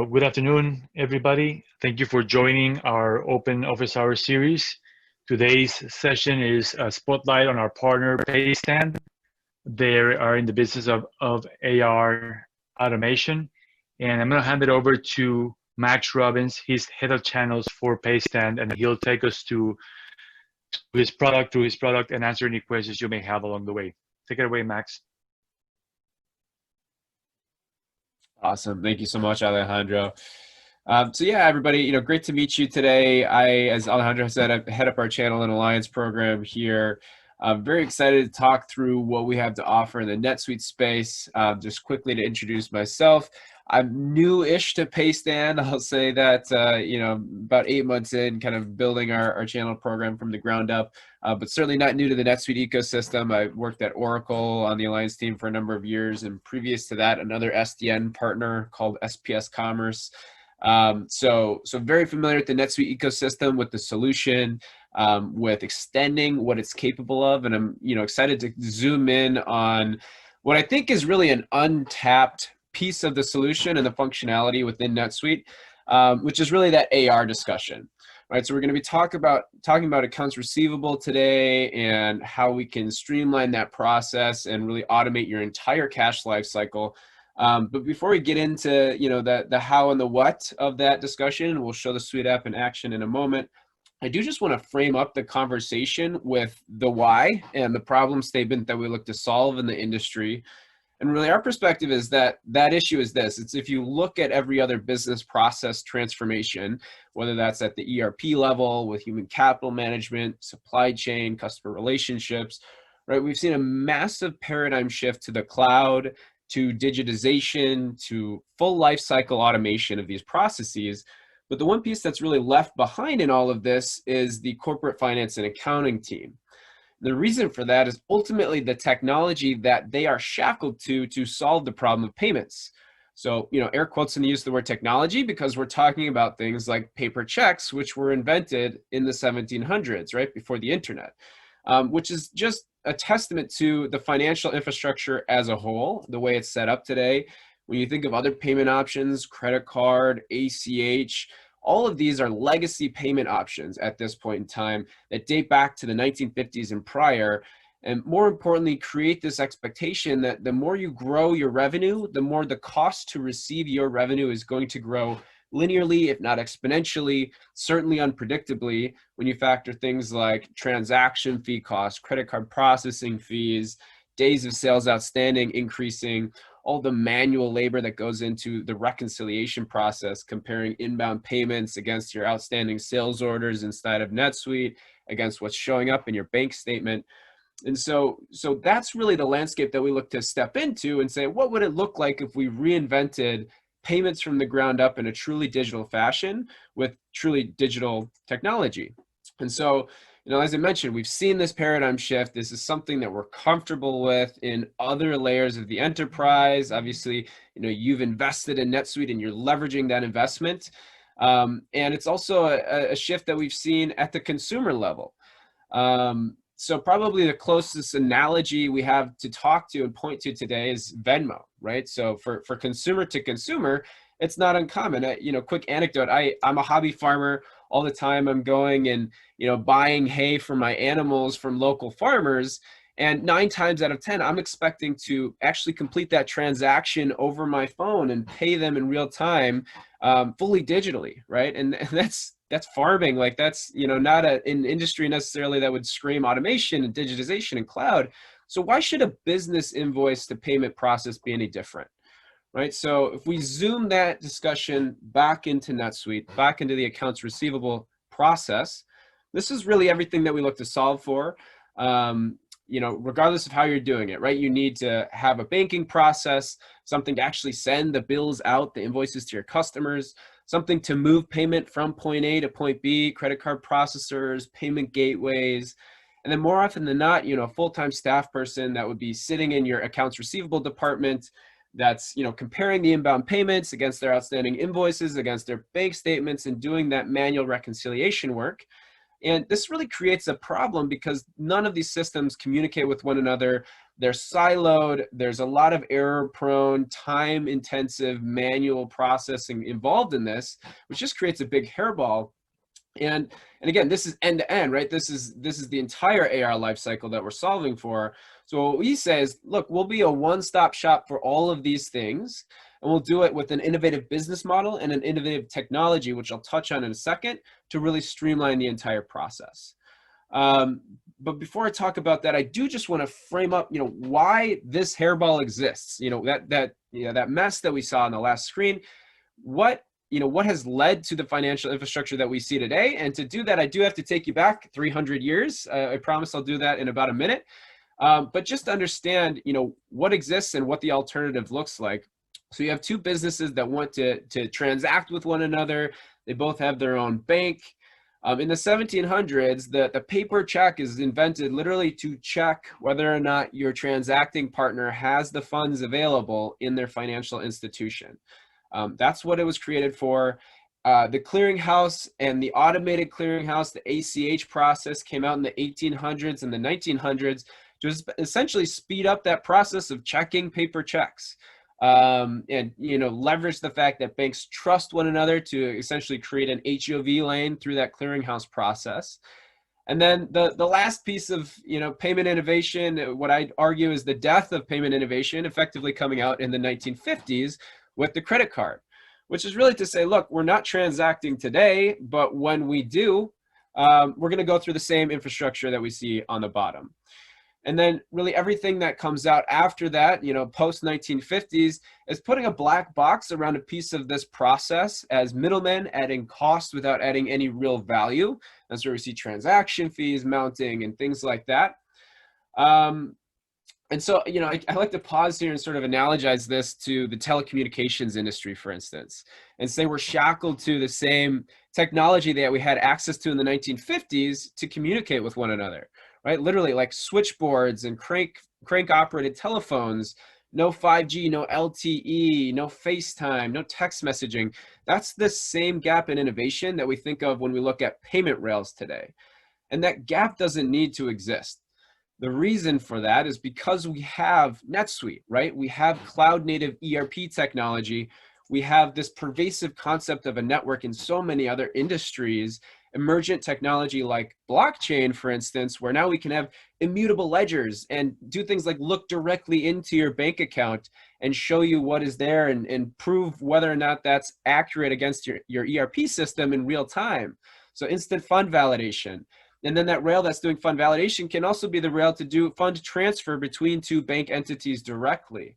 Good afternoon, everybody. Thank you for joining our Open Office Hours series. Today's session is a spotlight on our partner, Paystand. They are in the business of AR automation. And I'm going to hand it over to Max Robbins. He's head of channels for Paystand, and he'll take us to through his product, and answer any questions you may have along the way. Take it away, Max. Awesome. Thank you so much, Alejandro. So yeah, everybody, great to meet you today. As Alejandro said, I head up our channel and alliance program here. I'm very excited to talk through what we have to offer in the NetSuite space. Just quickly to introduce myself, I'm new-ish to Paystand. I'll say that, about 8 months in, kind of building our channel program from the ground up, but certainly not new to the NetSuite ecosystem. I worked at Oracle on the alliance team for a number of years, and previous to that, another SDN partner called SPS Commerce. So very familiar with the NetSuite ecosystem, with the solution, with extending what it's capable of. And I'm, excited to zoom in on what I think is really an untapped piece of the solution and the functionality within NetSuite, which is really that AR discussion, right? So we're going to be talking about accounts receivable today and how we can streamline that process and really automate your entire cash life cycle. But before we get into, the how and the what of that discussion, we'll show the Suite app in action in a moment. I do just want to frame up the conversation with the why and the problem statement that we look to solve in the industry. And really our perspective is that issue is this. It's if you look at every other business process transformation, whether that's at the ERP level with human capital management, supply chain, customer relationships, right? We've seen a massive paradigm shift to the cloud, to digitization, to full life cycle automation of these processes. But the one piece that's really left behind in all of this is the corporate finance and accounting team. The reason for that is ultimately the technology that they are shackled to solve the problem of payments. So, air quotes in the use of the word technology, because we're talking about things like paper checks, which were invented in the 1700s, right before the internet, which is just a testament to the financial infrastructure as a whole, the way it's set up today. When you think of other payment options, credit card, ACH, all of these are legacy payment options at this point in time that date back to the 1950s and prior. And more importantly, create this expectation that the more you grow your revenue, the more the cost to receive your revenue is going to grow linearly, if not exponentially, certainly unpredictably, when you factor things like transaction fee costs, credit card processing fees, days of sales outstanding increasing, all the manual labor that goes into the reconciliation process, comparing inbound payments against your outstanding sales orders inside of NetSuite, against what's showing up in your bank statement. And so that's really the landscape that we look to step into and say, what would it look like if we reinvented payments from the ground up in a truly digital fashion with truly digital technology? And so, as I mentioned, we've seen this paradigm shift. This is something that we're comfortable with in other layers of the enterprise. Obviously, you've invested in NetSuite and you're leveraging that investment. And it's also a shift that we've seen at the consumer level. So probably the closest analogy we have to talk to and point to today is Venmo, right? So for consumer to consumer, it's not uncommon. Quick anecdote, I'm a hobby farmer. All the time I'm going and, buying hay for my animals from local farmers. And 9 times out of 10, I'm expecting to actually complete that transaction over my phone and pay them in real time, fully digitally, right? And that's farming. Like that's, not an industry necessarily that would scream automation and digitization and cloud. So why should a business invoice to payment process be any different? Right. So if we zoom that discussion back into NetSuite, back into the accounts receivable process, this is really everything that we look to solve for, regardless of how you're doing it, right? You need to have a banking process, something to actually send the bills out, the invoices to your customers, something to move payment from point A to point B, credit card processors, payment gateways. And then more often than not, a full-time staff person that would be sitting in your accounts receivable department that's, comparing the inbound payments against their outstanding invoices, against their bank statements, and doing that manual reconciliation work. And this really creates a problem because none of these systems communicate with one another. They're siloed. There's a lot of error-prone, time-intensive manual processing involved in this, which just creates a big hairball. And again, this is end to end, right? This is the entire AR lifecycle that we're solving for. So what we say is, look, we'll be a one-stop shop for all of these things, and we'll do it with an innovative business model and an innovative technology, which I'll touch on in a second, to really streamline the entire process. But before I talk about that, I do just want to frame up, why this hairball exists. That mess that we saw on the last screen. What has led to the financial infrastructure that we see today? And to do that, I do have to take you back 300 years. I promise I'll do that in about a minute. But just to understand, what exists and what the alternative looks like. So you have two businesses that want to transact with one another. They both have their own bank. In the 1700s, the paper check is invented literally to check whether or not your transacting partner has the funds available in their financial institution. That's what it was created for. The clearinghouse and the automated clearinghouse, the ACH process, came out in the 1800s and the 1900s to essentially speed up that process of checking paper checks. And leverage the fact that banks trust one another to essentially create an HOV lane through that clearinghouse process. And then the last piece of payment innovation, what I'd argue is the death of payment innovation, effectively coming out in the 1950s with the credit card, which is really to say, look, we're not transacting today, but when we do, we're going to go through the same infrastructure that we see on the bottom. And then really everything that comes out after that, post 1950s, is putting a black box around a piece of this process as middlemen, adding cost without adding any real value. That's where we see transaction fees mounting and things like that. And so, I like to pause here and sort of analogize this to the telecommunications industry, for instance, and say we're shackled to the same technology that we had access to in the 1950s to communicate with one another. Right, literally like switchboards and crank operated telephones, no 5G, no LTE, no FaceTime, no text messaging. That's the same gap in innovation that we think of when we look at payment rails today. And that gap doesn't need to exist. The reason for that is because we have NetSuite, right? We have cloud native ERP technology. We have this pervasive concept of a network in so many other industries. Emergent technology like blockchain, for instance, where now we can have immutable ledgers and do things like look directly into your bank account and show you what is there and prove whether or not that's accurate against your ERP system in real time. So instant fund validation. And then that rail that's doing fund validation can also be the rail to do fund transfer between two bank entities directly.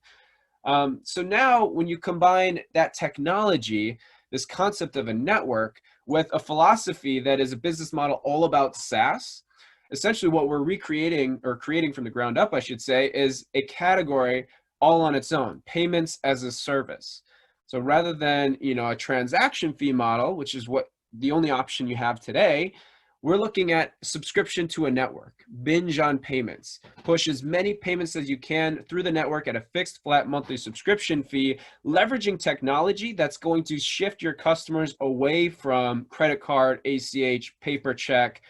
So now when you combine that technology, this concept of a network, with a philosophy that is a business model all about SaaS, essentially what we're recreating or creating from the ground up, I should say, is a category all on its own, payments as a service. So rather than a transaction fee model, which is what the only option you have today, we're looking at subscription to a network, binge on payments, push as many payments as you can through the network at a fixed flat monthly subscription fee, leveraging technology that's going to shift your customers away from credit card, ACH, paper check,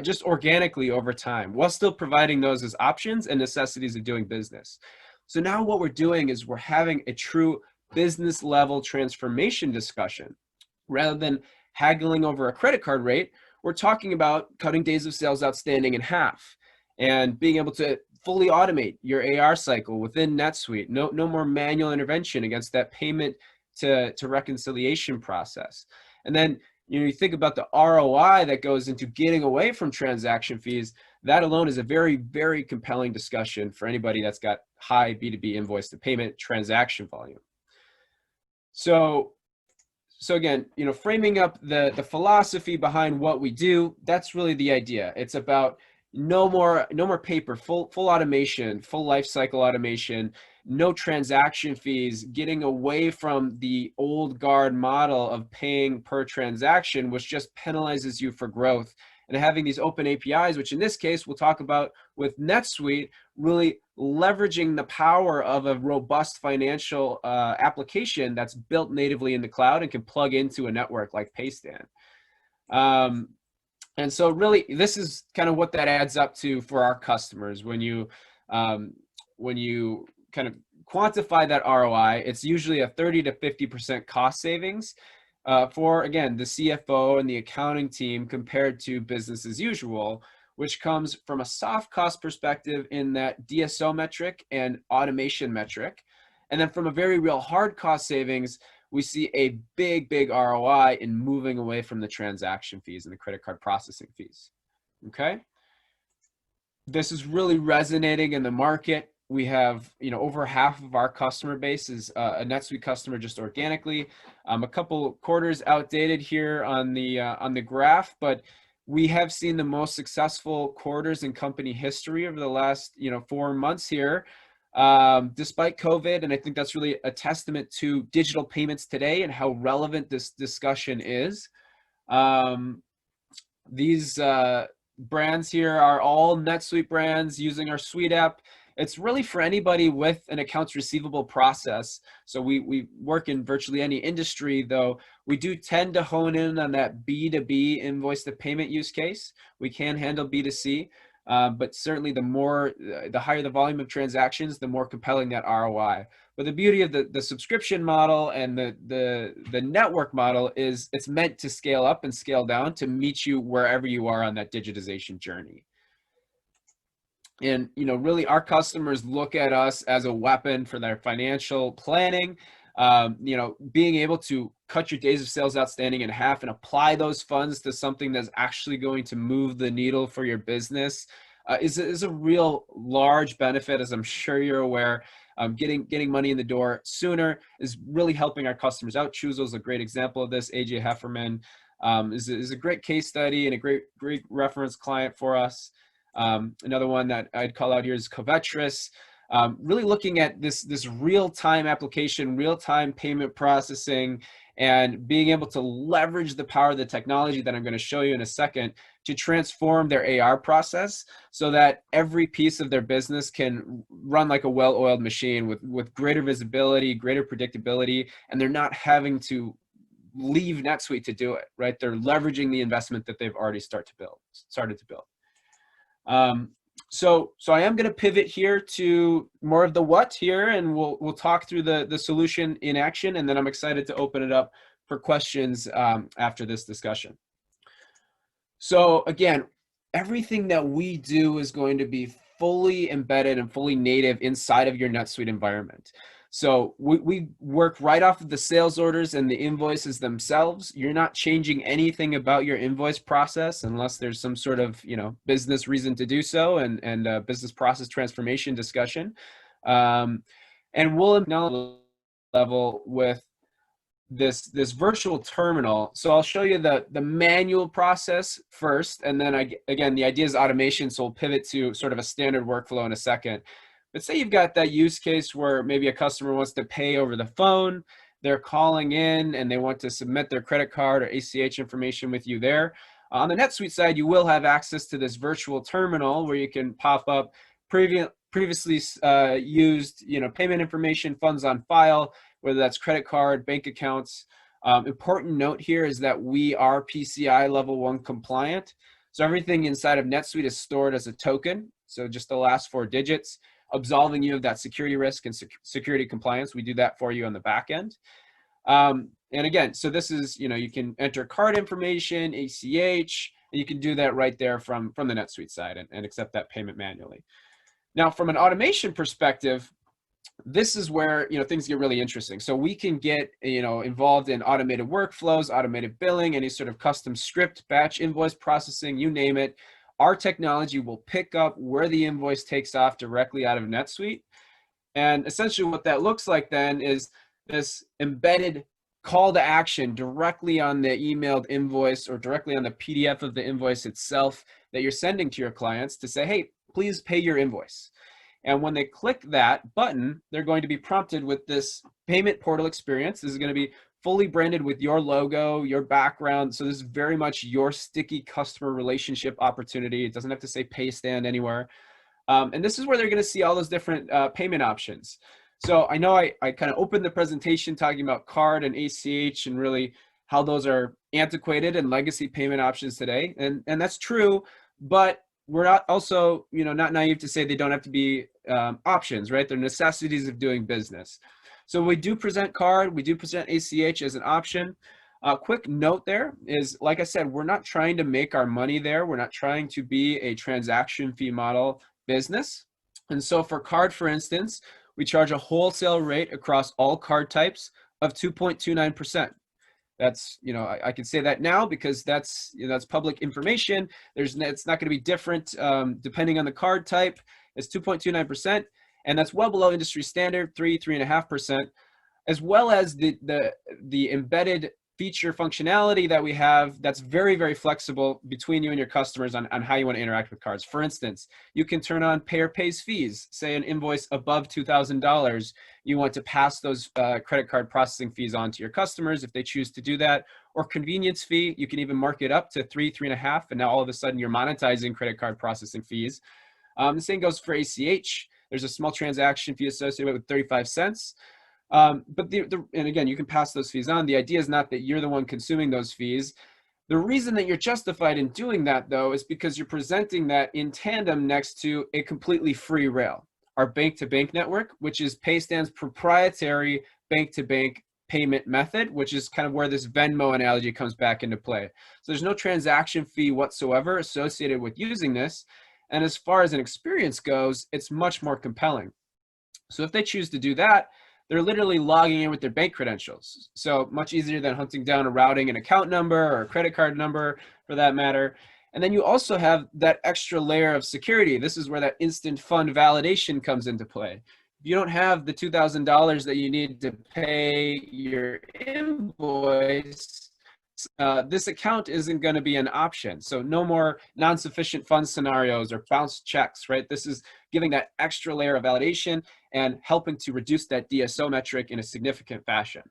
just organically over time, while still providing those as options and necessities of doing business. So now what we're doing is we're having a true business level transformation discussion. Rather than haggling over a credit card rate, we're talking about cutting days of sales outstanding in half and being able to fully automate your AR cycle within NetSuite. No more manual intervention against that payment to reconciliation process. And then you think about the ROI that goes into getting away from transaction fees. That alone is a very, very compelling discussion for anybody that's got high B2B invoice to payment transaction volume. So again, framing up the philosophy behind what we do, that's really the idea. It's about no more paper, full automation, full life cycle automation, no transaction fees, getting away from the old guard model of paying per transaction, which just penalizes you for growth, and having these open APIs, which in this case we'll talk about with NetSuite, really leveraging the power of a robust financial application that's built natively in the cloud and can plug into a network like Paystand. And so really, this is kind of what that adds up to for our customers. When you when you kind of quantify that ROI, it's usually a 30 to 50% cost savings for, again, the CFO and the accounting team compared to business as usual, which comes from a soft cost perspective in that DSO metric and automation metric. And then from a very real hard cost savings, we see a big ROI in moving away from the transaction fees and the credit card processing fees. Okay. This is really resonating in the market. We have, over half of our customer base is a NetSuite customer just organically. A couple quarters outdated here on the graph, but we have seen the most successful quarters in company history over the last 4 months here, despite COVID. And I think that's really a testament to digital payments today and how relevant this discussion is. These brands here are all NetSuite brands using our Suite app. It's really for anybody with an accounts receivable process. So we work in virtually any industry, though we do tend to hone in on that B2B invoice to payment use case. We can handle B2C, but certainly the higher the volume of transactions, the more compelling that ROI. But the beauty of the subscription model and the network model is it's meant to scale up and scale down to meet you wherever you are on that digitization journey. And, really our customers look at us as a weapon for their financial planning. Being able to cut your days of sales outstanding in half and apply those funds to something that's actually going to move the needle for your business is a real large benefit, as I'm sure you're aware. Getting money in the door sooner is really helping our customers out. Chuzo is a great example of this. AJ Hefferman is a great case study and a great reference client for us. Another one that I'd call out here is Covetris. Really looking at this real-time application, real-time payment processing, and being able to leverage the power of the technology that I'm going to show you in a second to transform their AR process so that every piece of their business can run like a well-oiled machine with greater visibility, greater predictability, and they're not having to leave NetSuite to do it, right? They're leveraging the investment that they've already started to build. So I am going to pivot here to more of the what here, and we'll talk through the solution in action, and then I'm excited to open it up for questions after this discussion. So again, everything that we do is going to be fully embedded and fully native inside of your NetSuite environment. So we work right off of the sales orders and the invoices themselves. You're not changing anything about your invoice process unless there's some sort of business reason to do so and business process transformation discussion. And we'll acknowledge level with this virtual terminal. So I'll show you the manual process first, and then again the idea is automation. So we'll pivot to sort of a standard workflow in a second. But say you've got that use case where maybe a customer wants to pay over the phone, they're calling in and they want to submit their credit card or ACH information with you there. On the NetSuite side, you will have access to this virtual terminal where you can pop up previously used payment information, funds on file, whether that's credit card, bank accounts. Important note here is that we are PCI level 1 compliant. So everything inside of NetSuite is stored as a token. So just the last 4 digits. Absolving you of that security risk and security compliance. We do that for you on the back end. And again, so this is, you can enter card information, ACH, and you can do that right there from the NetSuite side and accept that payment manually. Now, from an automation perspective, this is where things get really interesting. So we can get involved in automated workflows, automated billing, any sort of custom script, batch invoice processing, you name it. Our technology will pick up where the invoice takes off directly out of NetSuite. And essentially what that looks like then is this embedded call to action directly on the emailed invoice or directly on the PDF of the invoice itself that you're sending to your clients to say, hey, please pay your invoice. And when they click that button, they're going to be prompted with this payment portal experience. This is going to be fully branded with your logo, your background. So this is very much your sticky customer relationship opportunity. It doesn't have to say Paystand anywhere. And this is where they're going to see all those different payment options. So I know I kind of opened the presentation talking about card and ACH and really how those are antiquated and legacy payment options today. And that's true, but we're not also, not naive to say they don't have to be options, right? They're necessities of doing business. So we do present card, we do present ACH as an option. Quick note there is, like I said, we're not trying to make our money there. We're not trying to be a transaction fee model business. And so for card, for instance, we charge a wholesale rate across all card types of 2.29%. That's, I can say that now because that's public information. It's not going to be different depending on the card type. It's 2.29%, and that's well below industry standard, 3.5%, as well as the embedded feature functionality that we have that's very, very flexible between you and your customers on how you want to interact with cards. For instance, you can turn on payer pays fees, say an invoice above $2,000. You want to pass those credit card processing fees on to your customers if they choose to do that. Or convenience fee, you can even mark it up to 3.5, and now all of a sudden you're monetizing credit card processing fees. The same goes for ACH. There's a small transaction fee associated with 35 cents. But and again, you can pass those fees on. The idea is not that you're the one consuming those fees. The reason that you're justified in doing that, though, is because you're presenting that in tandem next to a completely free rail, our bank-to-bank network, which is Paystand's proprietary bank-to-bank payment method, which is kind of where this Venmo analogy comes back into play. So there's no transaction fee whatsoever associated with using this. And as far as an experience goes, it's much more compelling. So if they choose to do that, they're literally logging in with their bank credentials. So much easier than hunting down a routing and account number or a credit card number for that matter. And then you also have that extra layer of security. This is where that instant fund validation comes into play. If you don't have the $2,000 that you need to pay your invoice, this account isn't going to be an option. So no more non-sufficient funds scenarios or bounced checks, right? This is giving that extra layer of validation and helping to reduce that DSO metric in a significant fashion.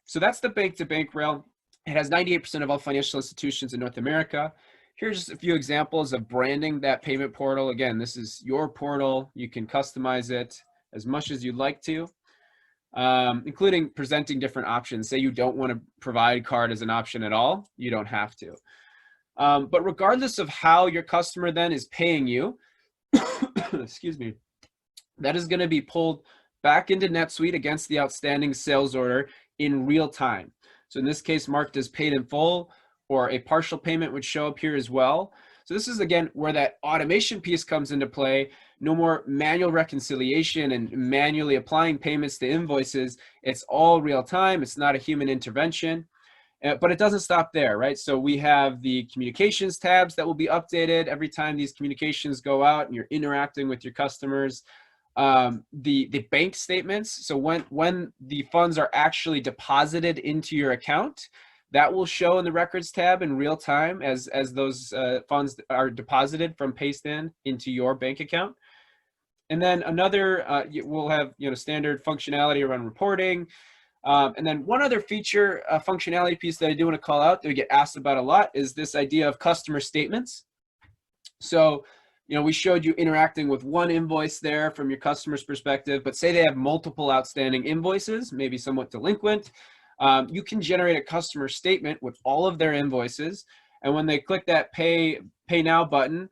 So that's the bank-to-bank rail. It has 98% of all financial institutions in North America. Here's just a few examples of branding that payment portal. Again, this is your portal. You can customize it as much as you'd like to, including presenting different options. Say you don't want to provide card as an option at all, you don't have to. But regardless of how your customer then is paying you, excuse me, that is going to be pulled back into NetSuite against the outstanding sales order in real time. So in this case, marked as paid in full, or a partial payment would show up here as well. So this is, again, where that automation piece comes into play. No more manual reconciliation and manually applying payments to invoices. It's all real time. It's not a human intervention. But it doesn't stop there, right? So we have the communications tabs that will be updated every time these communications go out and you're interacting with your customers. The bank statements. So when the funds are actually deposited into your account, that will show in the records tab in real time as those funds are deposited from Paystand into your bank account. And then another, we'll have standard functionality around reporting. And then one other feature, functionality piece that I do want to call out that we get asked about a lot is this idea of customer statements. So, we showed you interacting with one invoice there from your customer's perspective, but say they have multiple outstanding invoices, maybe somewhat delinquent. You can generate a customer statement with all of their invoices. And when they click that pay now button,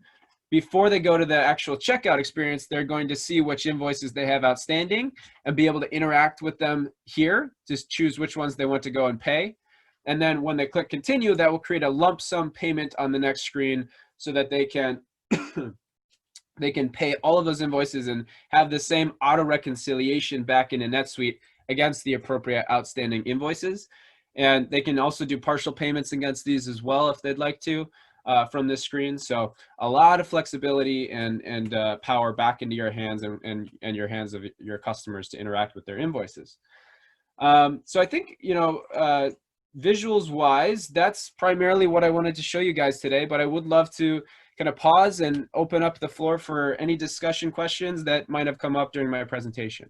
before they go to the actual checkout experience, they're going to see which invoices they have outstanding and be able to interact with them here, just choose which ones they want to go and pay. And then when they click continue, that will create a lump sum payment on the next screen so that they can they can pay all of those invoices and have the same auto reconciliation back into NetSuite against the appropriate outstanding invoices. And they can also do partial payments against these as well if they'd like to from this screen. So a lot of flexibility and power back into your hands and your hands of your customers to interact with their invoices. So I think, visuals wise, that's primarily what I wanted to show you guys today, but I would love to kind of pause and open up the floor for any discussion questions that might have come up during my presentation.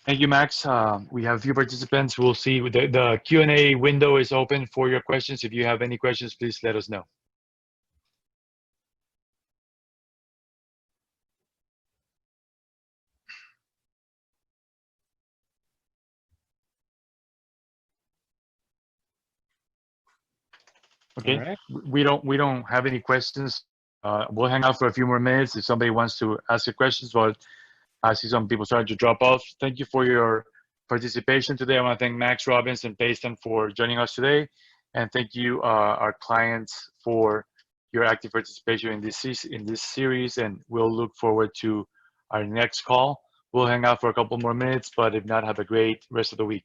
Thank you, Max. We have a few participants. We'll see. The Q&A window is open for your questions. If you have any questions, please let us know. All Okay, right. we don't have any questions. We'll hang out for a few more minutes if somebody wants to ask a question. But I see some people starting to drop off. Thank you for your participation today. I want to thank Max Robbins and Paystand for joining us today, and thank you, our clients, for your active participation in this series. And we'll look forward to our next call. We'll hang out for a couple more minutes, but if not, have a great rest of the week.